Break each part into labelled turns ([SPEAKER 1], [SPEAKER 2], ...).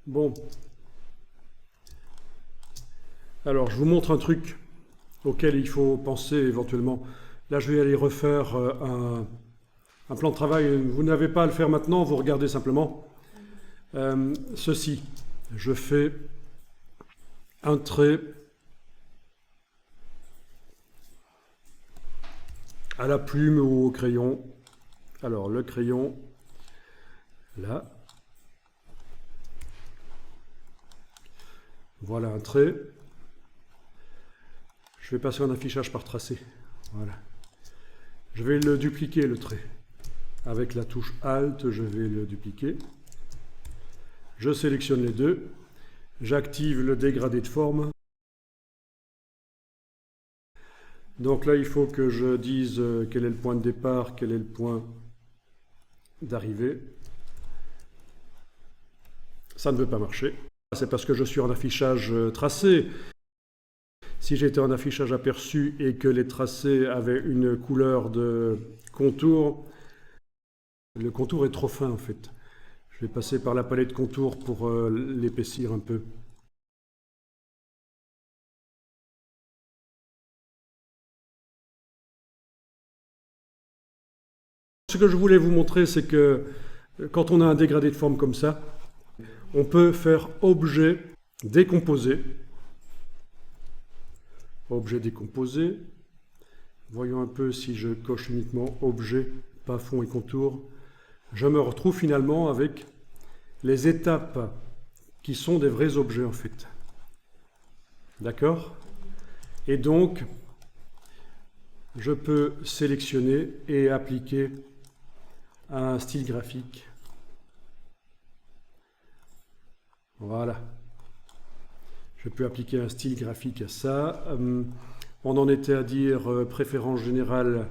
[SPEAKER 1] Bon, alors je vous montre un truc auquel il faut penser éventuellement. Là, je vais aller refaire un plan de travail. Vous n'avez pas à le faire maintenant, vous regardez simplement. Ceci, je fais un trait à la plume ou au crayon. Alors, le crayon, là. Voilà un trait. Je vais passer en affichage par tracé. Voilà. Je vais le dupliquer, le trait. Avec la touche Alt, je vais le dupliquer. Je sélectionne les deux. J'active le dégradé de forme. Donc là, il faut que je dise quel est le point de départ, quel est le point d'arrivée. Ça ne veut pas marcher. C'est parce que je suis en affichage tracé. Si j'étais en affichage aperçu et que les tracés avaient une couleur de contour, le contour est trop fin en fait. Je vais passer par la palette contour pour l'épaissir un peu. Ce que je voulais vous montrer, c'est que quand on a un dégradé de forme comme ça, on peut faire objet décomposé. Objet décomposé. Voyons un peu si je coche uniquement objet, pas fond et contour. Je me retrouve finalement avec les étapes qui sont des vrais objets en fait. D'accord? Et donc, je peux sélectionner et appliquer un style graphique. Voilà. Je peux appliquer un style graphique à ça. On en était à dire préférence générale,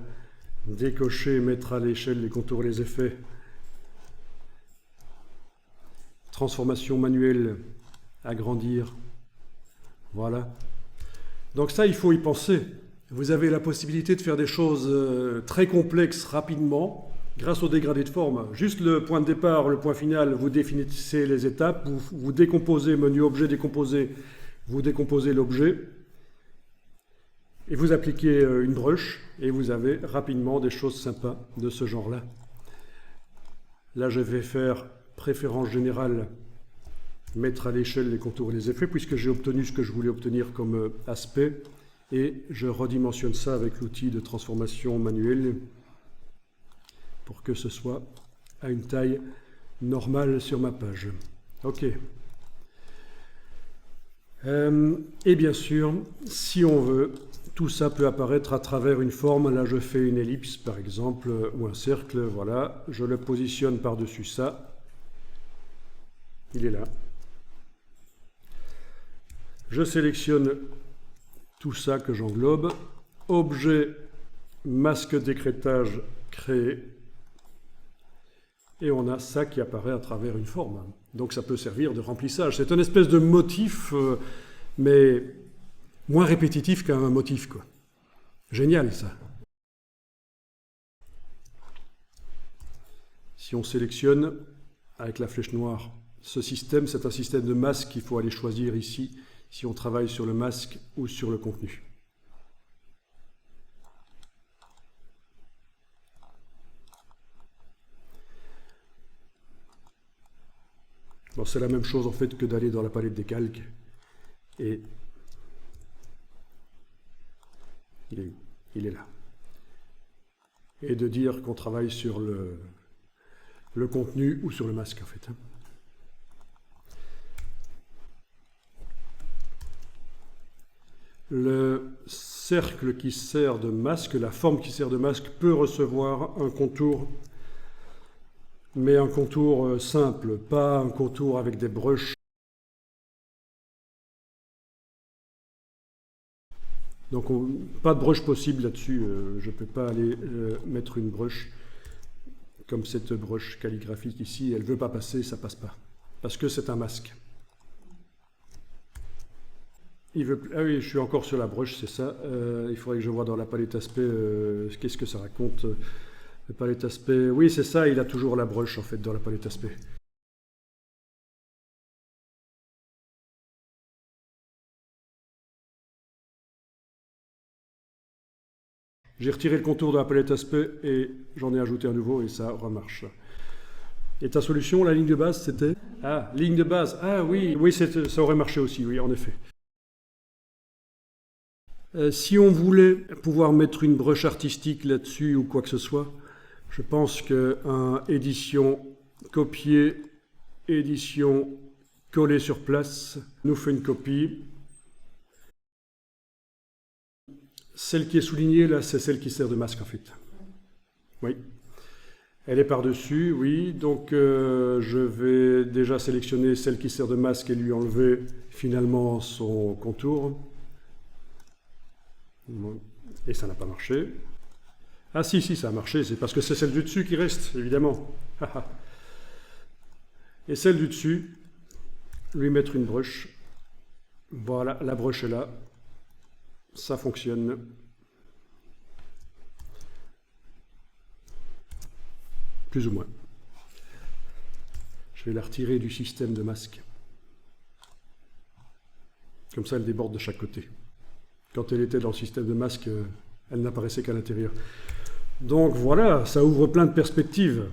[SPEAKER 1] décocher, mettre à l'échelle les contours et les effets. Transformation manuelle, agrandir. Voilà. Donc ça, il faut y penser. Vous avez la possibilité de faire des choses très complexes rapidement grâce au dégradé de forme. Juste le point de départ, le point final, vous définissez les étapes, vous décomposez, menu objet décomposé, vous décomposez l'objet et vous appliquez une brush et vous avez rapidement des choses sympas de ce genre-là. Là, je vais faire préférence générale, mettre à l'échelle les contours et les effets puisque j'ai obtenu ce que je voulais obtenir comme aspect et je redimensionne ça avec l'outil de transformation manuelle pour que ce soit à une taille normale sur ma page. OK. Et bien sûr, si on veut, tout ça peut apparaître à travers une forme. Là, je fais une ellipse, par exemple, ou un cercle. Voilà, je le positionne par-dessus ça. Il est là. Je sélectionne tout ça que j'englobe. Objet, masque d'écrêtage créé. Et on a ça qui apparaît à travers une forme. Donc ça peut servir de remplissage. C'est une espèce de motif, mais moins répétitif qu'un motif, quoi. Génial, ça. Si on sélectionne, avec la flèche noire, ce système, c'est un système de masque qu'il faut aller choisir ici, si on travaille sur le masque ou sur le contenu. Bon, c'est la même chose en fait que d'aller dans la palette des calques. Et il est là. Et de dire qu'on travaille sur le contenu ou sur le masque en fait. Le cercle qui sert de masque, la forme qui sert de masque peut recevoir un contour, mais un contour simple, pas un contour avec des brushes. Donc pas de brush possible là-dessus, je ne peux pas aller mettre une brush comme cette brush calligraphique ici, elle ne veut pas passer, ça ne passe pas, parce que c'est un masque. Ah oui, je suis encore sur la brush, c'est ça. Il faudrait que je vois dans la palette aspect qu'est-ce que ça raconte. La palette aspect, oui c'est ça, il a toujours la brush en fait dans la palette aspect. J'ai retiré le contour de la palette aspect et j'en ai ajouté un nouveau et ça remarche. Et ta solution, la ligne de base, c'était? Ah, ligne de base. Ah oui, oui, ça aurait marché aussi, oui, en effet. Si on voulait pouvoir mettre une brush artistique là-dessus ou quoi que ce soit, je pense qu'un édition copier, édition coller sur place nous fait une copie. Celle qui est soulignée là, c'est celle qui sert de masque en fait. Oui. Elle est par-dessus, oui. Donc je vais déjà sélectionner celle qui sert de masque et lui enlever finalement son contour. Et ça n'a pas marché. Ah si, ça a marché, c'est parce que c'est celle du dessus qui reste, évidemment. Et celle du dessus, lui mettre une brush. Voilà, la brush est là. Ça fonctionne. Plus ou moins. Je vais la retirer du système de masque. Comme ça, elle déborde de chaque côté. Quand elle était dans le système de masque, elle n'apparaissait qu'à l'intérieur. Donc voilà, ça ouvre plein de perspectives.